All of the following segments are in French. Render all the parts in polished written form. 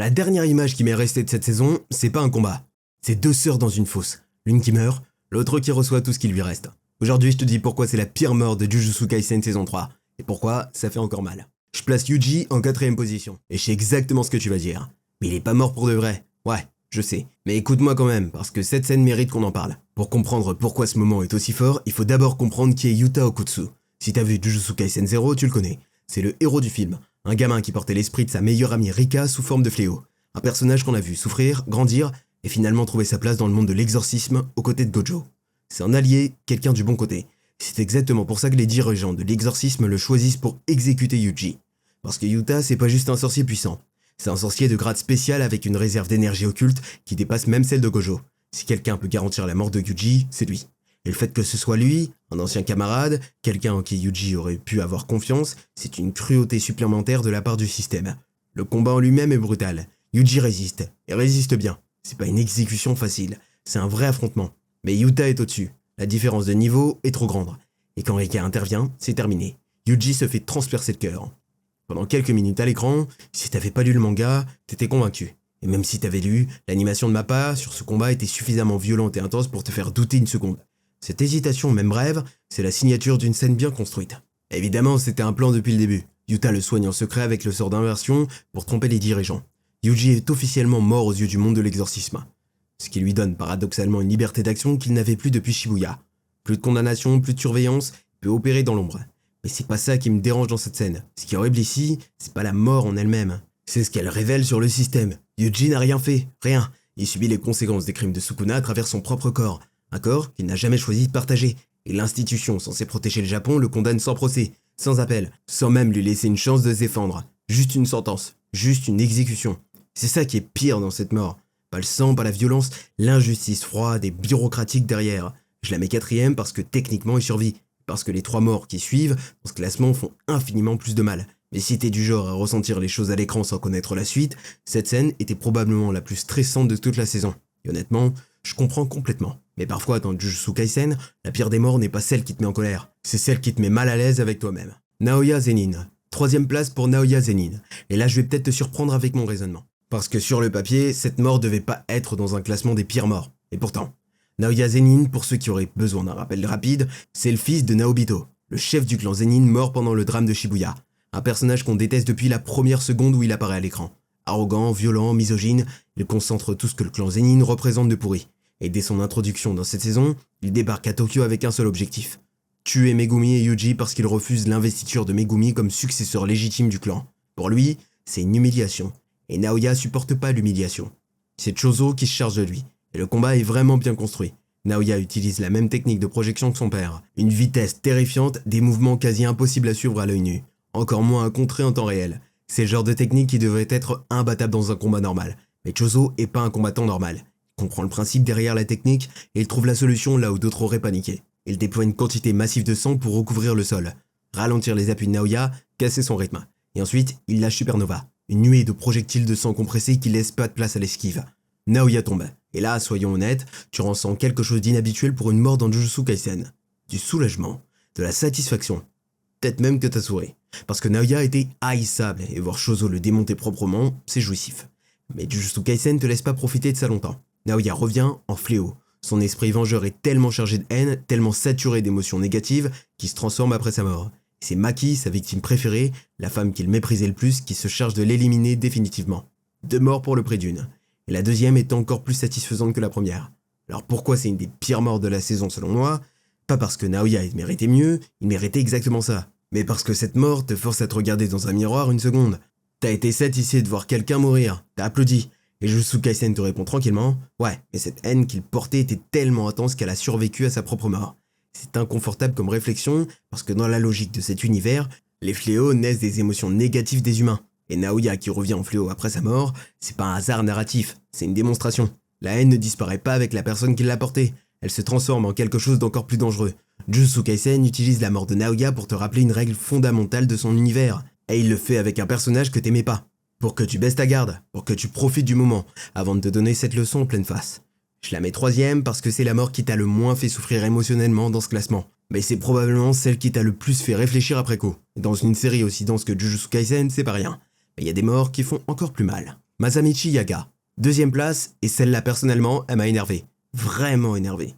La dernière image qui m'est restée de cette saison, c'est pas un combat. C'est deux sœurs dans une fosse. L'une qui meurt, l'autre qui reçoit tout ce qui lui reste. Aujourd'hui, je te dis pourquoi c'est la pire mort de Jujutsu Kaisen saison 3. Et pourquoi ça fait encore mal. Je place Yuji en 4ème position. Et je sais exactement ce que tu vas dire. Mais il est pas mort pour de vrai. Ouais, je sais. Mais écoute-moi quand même, parce que cette scène mérite qu'on en parle. Pour comprendre pourquoi ce moment est aussi fort, il faut d'abord comprendre qui est Yuta Okutsu. Si t'as vu Jujutsu Kaisen 0, tu le connais. C'est le héros du film. Un gamin qui portait l'esprit de sa meilleure amie Rika sous forme de fléau. Un personnage qu'on a vu souffrir, grandir, et finalement trouver sa place dans le monde de l'exorcisme aux côtés de Gojo. C'est un allié, quelqu'un du bon côté. C'est exactement pour ça que les dirigeants de l'exorcisme le choisissent pour exécuter Yuji. Parce que Yuta, c'est pas juste un sorcier puissant. C'est un sorcier de grade spécial avec une réserve d'énergie occulte qui dépasse même celle de Gojo. Si quelqu'un peut garantir la mort de Yuji, c'est lui. Et le fait que ce soit lui, un ancien camarade, quelqu'un en qui Yuji aurait pu avoir confiance, c'est une cruauté supplémentaire de la part du système. Le combat en lui-même est brutal. Yuji résiste, et résiste bien. C'est pas une exécution facile, c'est un vrai affrontement. Mais Yuta est au-dessus. La différence de niveau est trop grande. Et quand Rika intervient, c'est terminé. Yuji se fait transpercer le cœur. Pendant quelques minutes à l'écran, si t'avais pas lu le manga, t'étais convaincu. Et même si t'avais lu, l'animation de Mappa sur ce combat était suffisamment violente et intense pour te faire douter une seconde. Cette hésitation, même brève, c'est la signature d'une scène bien construite. Évidemment, c'était un plan depuis le début. Yuta le soigne en secret avec le sort d'inversion pour tromper les dirigeants. Yuji est officiellement mort aux yeux du monde de l'exorcisme. Ce qui lui donne paradoxalement une liberté d'action qu'il n'avait plus depuis Shibuya. Plus de condamnation, plus de surveillance, il peut opérer dans l'ombre. Mais c'est pas ça qui me dérange dans cette scène. Ce qui est horrible ici, c'est pas la mort en elle-même. C'est ce qu'elle révèle sur le système. Yuji n'a rien fait, rien. Il subit les conséquences des crimes de Sukuna à travers son propre corps. Un corps qu'il n'a jamais choisi de partager. Et l'institution censée protéger le Japon le condamne sans procès, sans appel, sans même lui laisser une chance de se défendre. Juste une sentence, juste une exécution. C'est ça qui est pire dans cette mort. Pas le sang, pas la violence, l'injustice froide et bureaucratique derrière. Je la mets 4ème parce que techniquement il survit. Parce que les 3 morts qui suivent dans ce classement font infiniment plus de mal. Mais si t'es du genre à ressentir les choses à l'écran sans connaître la suite, cette scène était probablement la plus stressante de toute la saison. Et honnêtement, je comprends complètement. Mais parfois dans Jujutsu Kaisen, la pire des morts n'est pas celle qui te met en colère. C'est celle qui te met mal à l'aise avec toi-même. Naoya Zenin. 3ème place pour Naoya Zenin. Et là je vais peut-être te surprendre avec mon raisonnement. Parce que sur le papier, cette mort devait pas être dans un classement des pires morts. Et pourtant, Naoya Zenin, pour ceux qui auraient besoin d'un rappel rapide, c'est le fils de Naobito, le chef du clan Zenin mort pendant le drame de Shibuya. Un personnage qu'on déteste depuis la première seconde où il apparaît à l'écran. Arrogant, violent, misogyne, il concentre tout ce que le clan Zenin représente de pourri. Et dès son introduction dans cette saison, il débarque à Tokyo avec un seul objectif. Tuer Megumi et Yuji parce qu'il refuse l'investiture de Megumi comme successeur légitime du clan. Pour lui, c'est une humiliation. Et Naoya supporte pas l'humiliation. C'est Chozo qui se charge de lui. Et le combat est vraiment bien construit. Naoya utilise la même technique de projection que son père. Une vitesse terrifiante, des mouvements quasi impossibles à suivre à l'œil nu. Encore moins à contrer en temps réel. C'est le genre de technique qui devrait être imbattable dans un combat normal. Mais Chozo est pas un combattant normal. Il comprend le principe derrière la technique et il trouve la solution là où d'autres auraient paniqué. Il déploie une quantité massive de sang pour recouvrir le sol, ralentir les appuis de Naoya, casser son rythme. Et ensuite, il lâche Supernova. Une nuée de projectiles de sang compressé qui laisse pas de place à l'esquive. Naoya tombe. Et là, soyons honnêtes, tu ressens quelque chose d'inhabituel pour une mort dans Jujutsu Kaisen. Du soulagement, de la satisfaction. Peut-être même que t'as souri. Parce que Naoya était haïssable et voir Chozo le démonter proprement, c'est jouissif. Mais Jujutsu Kaisen te laisse pas profiter de ça longtemps. Naoya revient en fléau. Son esprit vengeur est tellement chargé de haine, tellement saturé d'émotions négatives, qu'il se transforme après sa mort. C'est Maki, sa victime préférée, la femme qu'il méprisait le plus, qui se charge de l'éliminer définitivement. 2 morts pour le prix d'une. Et la deuxième est encore plus satisfaisante que la première. Alors pourquoi c'est une des pires morts de la saison selon moi? Pas parce que Naoya méritait mieux, il méritait exactement ça. Mais parce que cette mort te force à te regarder dans un miroir une seconde. T'as été satisfait de voir quelqu'un mourir, t'as applaudi. Et Jujutsu Kaisen te répond tranquillement, ouais, mais cette haine qu'il portait était tellement intense qu'elle a survécu à sa propre mort. C'est inconfortable comme réflexion, parce que dans la logique de cet univers, les fléaux naissent des émotions négatives des humains. Et Naoya qui revient en fléau après sa mort, c'est pas un hasard narratif, c'est une démonstration. La haine ne disparaît pas avec la personne qui l'a portée, elle se transforme en quelque chose d'encore plus dangereux. Jujutsu Kaisen utilise la mort de Naoya pour te rappeler une règle fondamentale de son univers, et il le fait avec un personnage que t'aimais pas. Pour que tu baisses ta garde, pour que tu profites du moment, avant de te donner cette leçon en pleine face. Je la mets 3ème parce que c'est la mort qui t'a le moins fait souffrir émotionnellement dans ce classement. Mais c'est probablement celle qui t'a le plus fait réfléchir après coup. Dans une série aussi dense que Jujutsu Kaisen, c'est pas rien. Mais il y a des morts qui font encore plus mal. Masamichi Yaga. Deuxième place, et celle-là personnellement, elle m'a énervé. Vraiment énervé.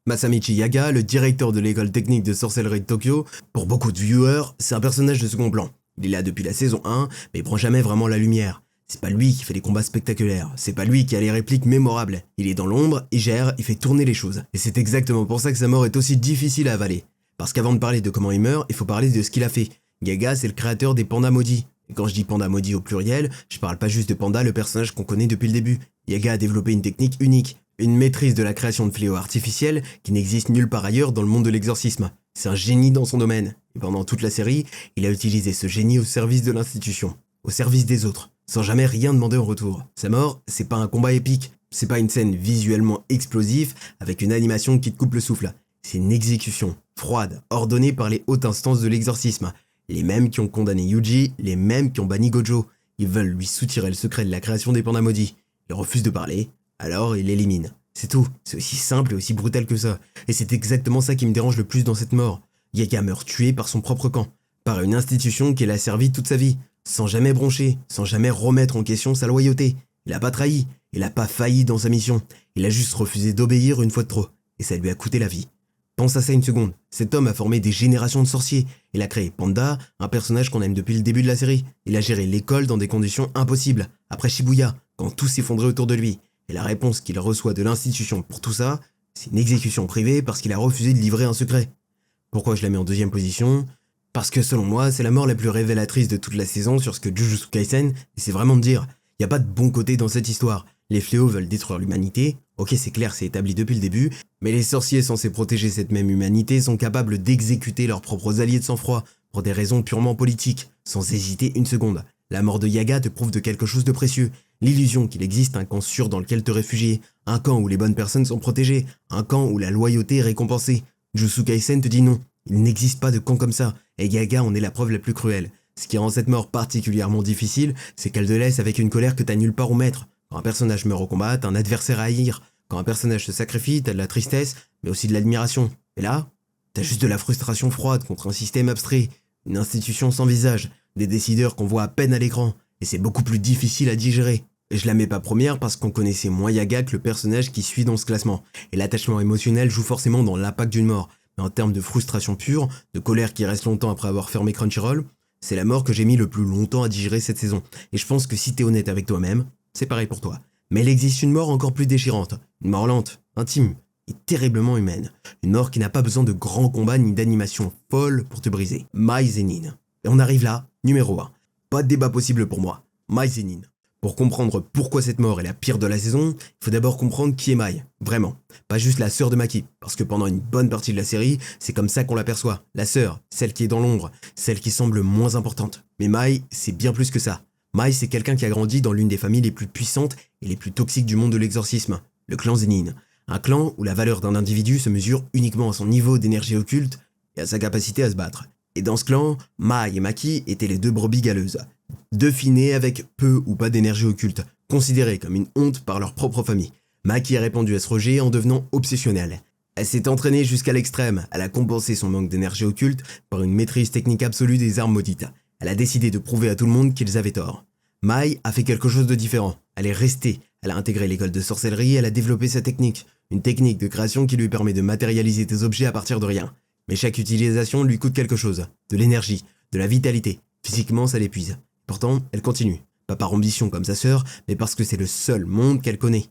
Masamichi Yaga, le directeur de l'école technique de sorcellerie de Tokyo, pour beaucoup de viewers, c'est un personnage de second plan. Il est là depuis la saison 1, mais il prend jamais vraiment la lumière. C'est pas lui qui fait les combats spectaculaires, c'est pas lui qui a les répliques mémorables. Il est dans l'ombre, il gère, il fait tourner les choses. Et c'est exactement pour ça que sa mort est aussi difficile à avaler. Parce qu'avant de parler de comment il meurt, il faut parler de ce qu'il a fait. Yaga, c'est le créateur des pandas maudits. Et quand je dis panda maudit au pluriel, je parle pas juste de Panda, le personnage qu'on connaît depuis le début. Yaga a développé une technique unique, une maîtrise de la création de fléaux artificiels qui n'existe nulle part ailleurs dans le monde de l'exorcisme. C'est un génie dans son domaine. Et pendant toute la série, il a utilisé ce génie au service de l'institution, au service des autres, sans jamais rien demander en retour. Sa mort, c'est pas un combat épique, c'est pas une scène visuellement explosive avec une animation qui te coupe le souffle. C'est une exécution, froide, ordonnée par les hautes instances de l'exorcisme. Les mêmes qui ont condamné Yuji, les mêmes qui ont banni Gojo. Ils veulent lui soutirer le secret de la création des pandas maudits. Il refuse de parler, alors il l'élimine. C'est tout, c'est aussi simple et aussi brutal que ça. Et c'est exactement ça qui me dérange le plus dans cette mort. Yaga meurt tué par son propre camp, par une institution qui l'a servi toute sa vie, sans jamais broncher, sans jamais remettre en question sa loyauté. Il a pas trahi, il a pas failli dans sa mission, il a juste refusé d'obéir une fois de trop, et ça lui a coûté la vie. Pense à ça une seconde, cet homme a formé des générations de sorciers, il a créé Panda, un personnage qu'on aime depuis le début de la série, il a géré l'école dans des conditions impossibles, après Shibuya, quand tout s'effondrait autour de lui, et la réponse qu'il reçoit de l'institution pour tout ça, c'est une exécution privée parce qu'il a refusé de livrer un secret. Pourquoi je la mets en deuxième position ? Parce que selon moi, c'est la mort la plus révélatrice de toute la saison sur ce que Jujutsu Kaisen, et c'est vraiment de dire, y a pas de bon côté dans cette histoire. Les fléaux veulent détruire l'humanité, ok c'est clair, c'est établi depuis le début, mais les sorciers censés protéger cette même humanité sont capables d'exécuter leurs propres alliés de sang-froid, pour des raisons purement politiques, sans hésiter une seconde. La mort de Yaga te prouve de quelque chose de précieux, l'illusion qu'il existe un camp sûr dans lequel te réfugier, un camp où les bonnes personnes sont protégées, un camp où la loyauté est récompensée. Jujutsu Kaisen te dit non, il n'existe pas de camp comme ça, et Yaga en est la preuve la plus cruelle. Ce qui rend cette mort particulièrement difficile, c'est qu'elle te laisse avec une colère que t'as nulle part où mettre. Quand un personnage meurt au combat, t'as un adversaire à haïr. Quand un personnage se sacrifie, t'as de la tristesse, mais aussi de l'admiration. Et là, t'as juste de la frustration froide contre un système abstrait, une institution sans visage, des décideurs qu'on voit à peine à l'écran, et c'est beaucoup plus difficile à digérer. Et je la mets pas première parce qu'on connaissait moins Yaga que le personnage qui suit dans ce classement, et l'attachement émotionnel joue forcément dans l'impact d'une mort. Mais en termes de frustration pure, de colère qui reste longtemps après avoir fermé Crunchyroll, c'est la mort que j'ai mis le plus longtemps à digérer cette saison. Et je pense que si t'es honnête avec toi-même, c'est pareil pour toi. Mais il existe une mort encore plus déchirante, une mort lente, intime et terriblement humaine. Une mort qui n'a pas besoin de grands combats ni d'animation folle pour te briser. Mai Zenin. Et on arrive là, numéro 1. Pas de débat possible pour moi. Mai Zenin. Pour comprendre pourquoi cette mort est la pire de la saison, il faut d'abord comprendre qui est Mai, vraiment. Pas juste la sœur de Maki, parce que pendant une bonne partie de la série, c'est comme ça qu'on l'aperçoit. La sœur, celle qui est dans l'ombre, celle qui semble moins importante. Mais Mai, c'est bien plus que ça. Mai, c'est quelqu'un qui a grandi dans l'une des familles les plus puissantes et les plus toxiques du monde de l'exorcisme, le clan Zenin. Un clan où la valeur d'un individu se mesure uniquement à son niveau d'énergie occulte et à sa capacité à se battre. Et dans ce clan, Mai et Maki étaient les deux brebis galeuses. Deux filles nées avec peu ou pas d'énergie occulte, considérées comme une honte par leur propre famille. Maki a répondu à ce rejet en devenant obsessionnelle. Elle s'est entraînée jusqu'à l'extrême, elle a compensé son manque d'énergie occulte par une maîtrise technique absolue des armes maudites. Elle a décidé de prouver à tout le monde qu'ils avaient tort. Mai a fait quelque chose de différent, elle est restée, elle a intégré l'école de sorcellerie, elle a développé sa technique, une technique de création qui lui permet de matérialiser des objets à partir de rien. Mais chaque utilisation lui coûte quelque chose, de l'énergie, de la vitalité, physiquement ça l'épuise. Pourtant, elle continue, pas par ambition comme sa sœur, mais parce que c'est le seul monde qu'elle connaît.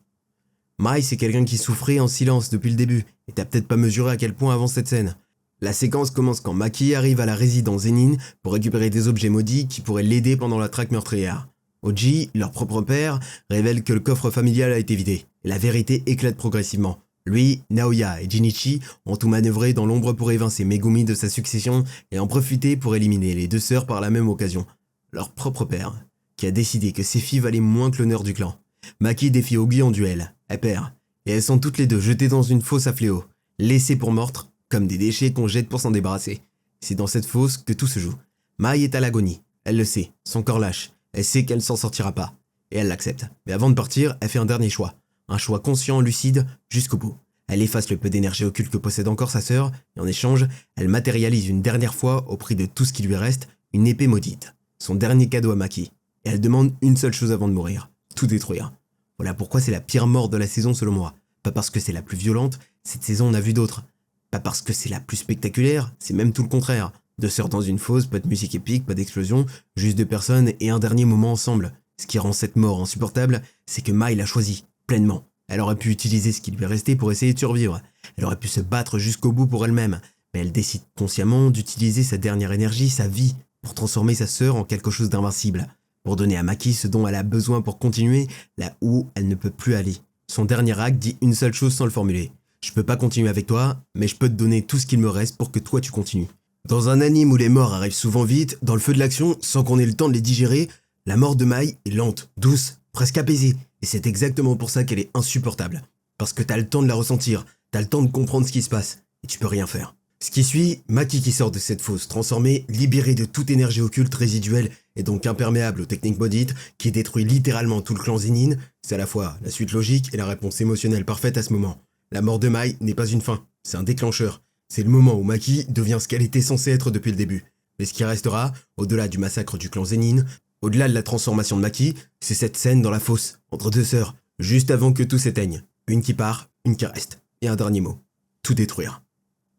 Mai, c'est quelqu'un qui souffrait en silence depuis le début, et t'as peut-être pas mesuré à quel point avant cette scène. La séquence commence quand Maki arrive à la résidence Zenin pour récupérer des objets maudits qui pourraient l'aider pendant la traque meurtrière. Oji, leur propre père, révèle que le coffre familial a été vidé, et la vérité éclate progressivement. Lui, Naoya et Jinichi ont tout manœuvré dans l'ombre pour évincer Megumi de sa succession et en profiter pour éliminer les deux sœurs par la même occasion. Leur propre père, qui a décidé que ses filles valaient moins que l'honneur du clan. Maki défie Ogi en duel, elle perd, et elles sont toutes les deux jetées dans une fosse à fléaux, laissées pour mortes, comme des déchets qu'on jette pour s'en débarrasser. C'est dans cette fosse que tout se joue. Mai est à l'agonie, elle le sait, son corps lâche, elle sait qu'elle ne s'en sortira pas, et elle l'accepte. Mais avant de partir, elle fait un dernier choix, un choix conscient, lucide, jusqu'au bout. Elle efface le peu d'énergie occulte que possède encore sa sœur, et en échange, elle matérialise une dernière fois, au prix de tout ce qui lui reste, une épée maudite. Son dernier cadeau à Maki. et elle demande une seule chose avant de mourir, tout détruire. Voilà pourquoi c'est la pire mort de la saison selon moi. Pas parce que c'est la plus violente, cette saison on a vu d'autres. Pas parce que c'est la plus spectaculaire, c'est même tout le contraire. 2 sœurs dans une fosse, pas de musique épique, pas d'explosion, juste 2 personnes et un dernier moment ensemble. Ce qui rend cette mort insupportable, c'est que Mai l'a choisi, pleinement. Elle aurait pu utiliser ce qui lui est resté pour essayer de survivre. Elle aurait pu se battre jusqu'au bout pour elle-même. Mais elle décide consciemment d'utiliser sa dernière énergie, sa vie, pour transformer sa sœur en quelque chose d'invincible. Pour donner à Maki ce dont elle a besoin pour continuer là où elle ne peut plus aller. Son dernier acte dit une seule chose sans le formuler. Je peux pas continuer avec toi, mais je peux te donner tout ce qu'il me reste pour que toi tu continues. Dans un anime où les morts arrivent souvent vite, dans le feu de l'action, sans qu'on ait le temps de les digérer, la mort de Mai est lente, douce, presque apaisée. Et c'est exactement pour ça qu'elle est insupportable. Parce que t'as le temps de la ressentir, t'as le temps de comprendre ce qui se passe, et tu peux rien faire. Ce qui suit, Maki qui sort de cette fosse transformée, libérée de toute énergie occulte résiduelle et donc imperméable aux techniques maudites, qui détruit littéralement tout le clan Zenin, c'est à la fois la suite logique et la réponse émotionnelle parfaite à ce moment. La mort de Mai n'est pas une fin, c'est un déclencheur. C'est le moment où Maki devient ce qu'elle était censée être depuis le début. Mais ce qui restera, au-delà du massacre du clan Zenin, au-delà de la transformation de Maki, c'est cette scène dans la fosse, entre 2 sœurs, juste avant que tout s'éteigne. Une qui part, une qui reste. Et un dernier mot. Tout détruire.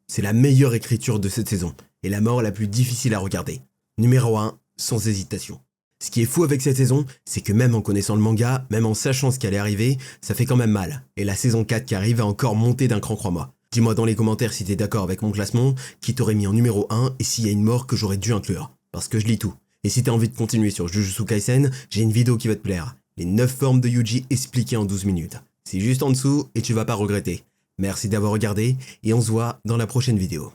C'est la meilleure écriture de cette saison, et la mort la plus difficile à regarder. Numéro 1, sans hésitation. Ce qui est fou avec cette saison, c'est que même en connaissant le manga, même en sachant ce qui allait arriver, ça fait quand même mal. Et la saison 4 qui arrive a encore monté d'un cran, crois-moi. Dis-moi dans les commentaires si t'es d'accord avec mon classement, qui t'aurait mis en numéro 1 et s'il y a une mort que j'aurais dû inclure. Parce que je lis tout. Et si t'as envie de continuer sur Jujutsu Kaisen, j'ai une vidéo qui va te plaire. Les 9 formes de Yuji expliquées en 12 minutes. C'est juste en dessous et tu vas pas regretter. Merci d'avoir regardé et on se voit dans la prochaine vidéo.